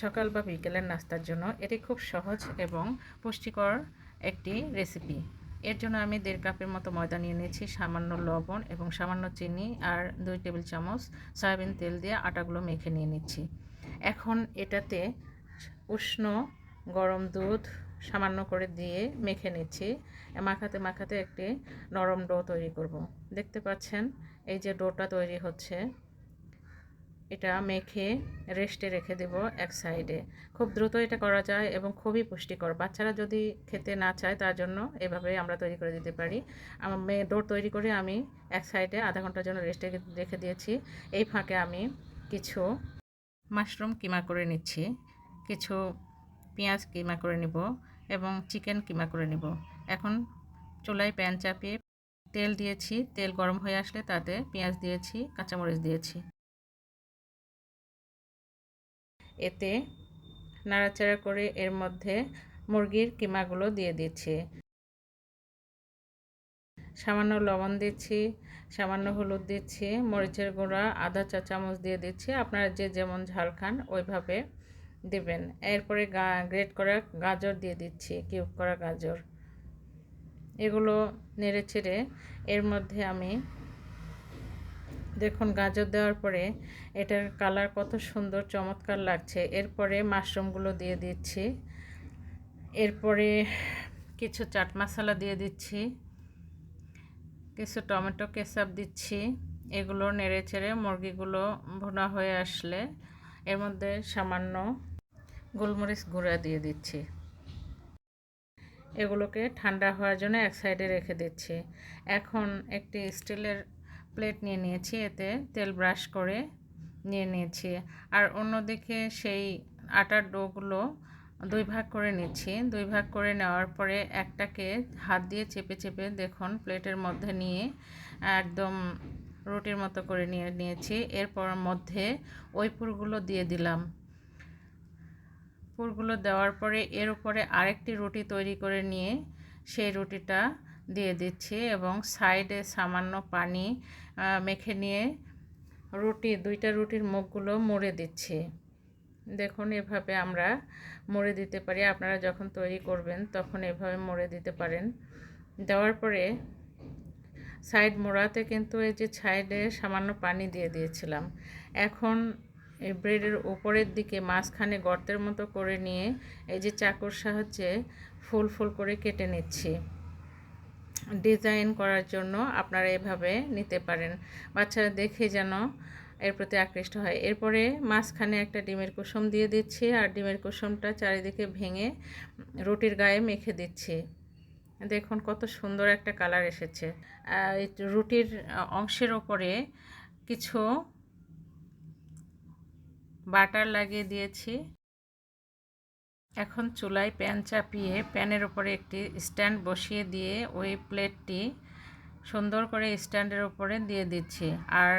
সকাল বা বিকেলের নাস্তার জন্য এটি খুব সহজ এবং পুষ্টিকর একটি রেসিপি। এর জন্য আমি 1.5 কাপের মতো ময়দা নিয়ে নিয়েছি, সামান্য লবণ এবং সামান্য চিনি আর 2 টেবিল চামচ সয়াবিন তেল দিয়ে আটাগুলো মেখে নিয়ে নিচ্ছি। এখন এটাতে উষ্ণ গরম দুধ সামান্য করে দিয়ে মেখে নিচ্ছি। মাখাতে মাখাতে একটি নরম ডো তৈরি করব। দেখতে পাচ্ছেন এই যে ডোটা তৈরি হচ্ছে, এটা মেখে রেস্টে রেখে দেব এক সাইডে। খুব দ্রুত এটা করা যায় এবং খুবই পুষ্টিকর। বাচ্চারা যদি খেতে না চায় তার জন্য এভাবে আমরা তৈরি করে দিতে পারি। ডো তৈরি করে আমি এক সাইডে আধা ঘন্টার জন্য রেস্টে রেখে দিয়েছি। এই ফাঁকে আমি কিছু মাশরুম কিমা করে নিচ্ছি, কিছু পেঁয়াজ কিমা করে নিব এবং চিকেন কিমা করে নিব। এখন চুলায় প্যান চাপিয়ে তেল দিয়েছি। তেল গরম হয়ে আসলে তাতে পেঁয়াজ দিয়েছি, কাঁচামরিচ দিয়েছি। এতে নাড়াচাড়া করে এর মধ্যে মুরগির কিমাগুলো দিয়ে দিচ্ছি। সামান্য লবণ দিচ্ছি, সামান্য হলুদ দিচ্ছি, মরিচের গুঁড়া আধা চা চামচ দিয়ে দিচ্ছি। আপনারা যে যেমন ঝাল খান ওইভাবে দিবেন। এরপরে গ্রেট করা গাজর দিয়ে দিচ্ছি, কিউব করা গাজর। এগুলো নেড়ে চেড়ে এর মধ্যে আমি দেখুন গাজর দেওয়ার পরে এটার কালার কত সুন্দর চমৎকার লাগছে। এরপরে মাশরুমগুলো দিয়ে দিচ্ছি। এরপরে কিছু চাট মশলা দিয়ে দিচ্ছি, কিছু টমেটো কেচাপ দিচ্ছি। এগুলো নেড়ে চেড়ে মুরগিগুলো ভুনা হয়ে আসলে এর মধ্যে সামান্য গোলমরিচ গুঁড়া দিয়ে দিচ্ছি। এগুলোকে ঠান্ডা হওয়ার জন্য এক সাইডে রেখে দিচ্ছি। এখন একটি স্টিলের প্লেট নিয়ে নিয়েছি, এতে তেল ব্রাশ করে নিয়ে নিয়েছি। আর অন্যদিকে সেই আটার ডোগুলো 2 ভাগ করে নিচ্ছি। 2 ভাগ করে নেওয়ার পরে একটাকে হাত দিয়ে চেপে চেপে দেখুন প্লেটের মধ্যে নিয়ে একদম রুটির মতো করে নিয়েছি। এরপর মধ্যে ওই পুরগুলো দিয়ে দিলাম। পুরগুলো দেওয়ার পরে এর উপরে আরেকটি রুটি তৈরি করে নিয়ে সেই রুটিটা দিয়ে দিচ্ছি এবং সাইডে সামান্য পানি মেখে নিয়ে দুইটা রুটির মুখগুলো মুড়ে দিচ্ছি। দেখুন এভাবে আমরা মুড়ে দিতে পারি। আপনারা যখন তৈরি করবেন তখন এভাবে মুড়ে দিতে পারেন। দেওয়ার পরে সাইড মোড়াতে কিন্তু এই যে সাইডে সামান্য পানি দিয়ে দিয়েছিলাম। এখন এই ব্রেডের উপরের দিকে মাঝখানে গর্তের মতো করে নিয়ে এই যে চাকুর সাহায্যে ফুল ফুল করে কেটে নিচ্ছি। ডিজাইন করার জন্য আপনারা এভাবে নিতে পারেন, বাচ্চারা দেখে যেন এর প্রতি আকৃষ্ট হয়। এরপরে মাঝখানে একটা ডিমের কুসুম দিয়ে দিচ্ছি আর ডিমের কুসুমটা চারিদিকে ভেঙে রুটির গায়ে মেখে দিচ্ছি। দেখুন কত সুন্দর একটা কালার এসেছে। রুটির অংশের ওপরে কিছু বাটার লাগিয়ে দিয়েছি। এখন চুলায় প্যান চাপিয়ে প্যানের উপরে একটি স্ট্যান্ড বসিয়ে দিয়ে ওই প্লেটটি সুন্দর করে স্ট্যান্ডের উপরে দিয়ে দিচ্ছি। আর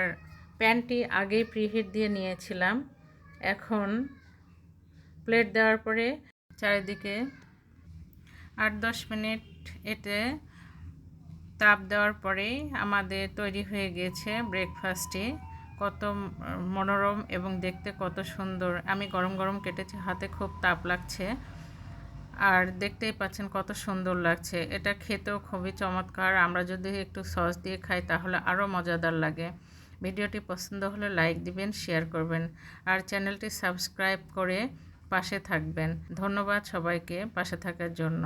প্যানটি আগেই প্রিহিট দিয়ে নিয়েছিলাম। এখন প্লেট দেওয়ার পরে চারিদিকে 8-10 মিনিট এতে তাপ দেওয়ার পরেই আমাদের তৈরি হয়ে গিয়েছে ব্রেকফাস্টটি। কত মনোরম এবং দেখতে কত সুন্দর। আমি গরম গরম কেটেছি, হাতে খুব তাপ লাগছে আর দেখতেই পাচ্ছেন কত সুন্দর লাগছে। এটা খেতেও খুবই চমৎকার। আমরা যদি একটু সস দিয়ে খাই তাহলে আরও মজাদার লাগে। ভিডিওটি পছন্দ হলে লাইক দিবেন, শেয়ার করবেন আর চ্যানেলটি সাবস্ক্রাইব করে পাশে থাকবেন। ধন্যবাদ সবাইকে পাশে থাকার জন্য।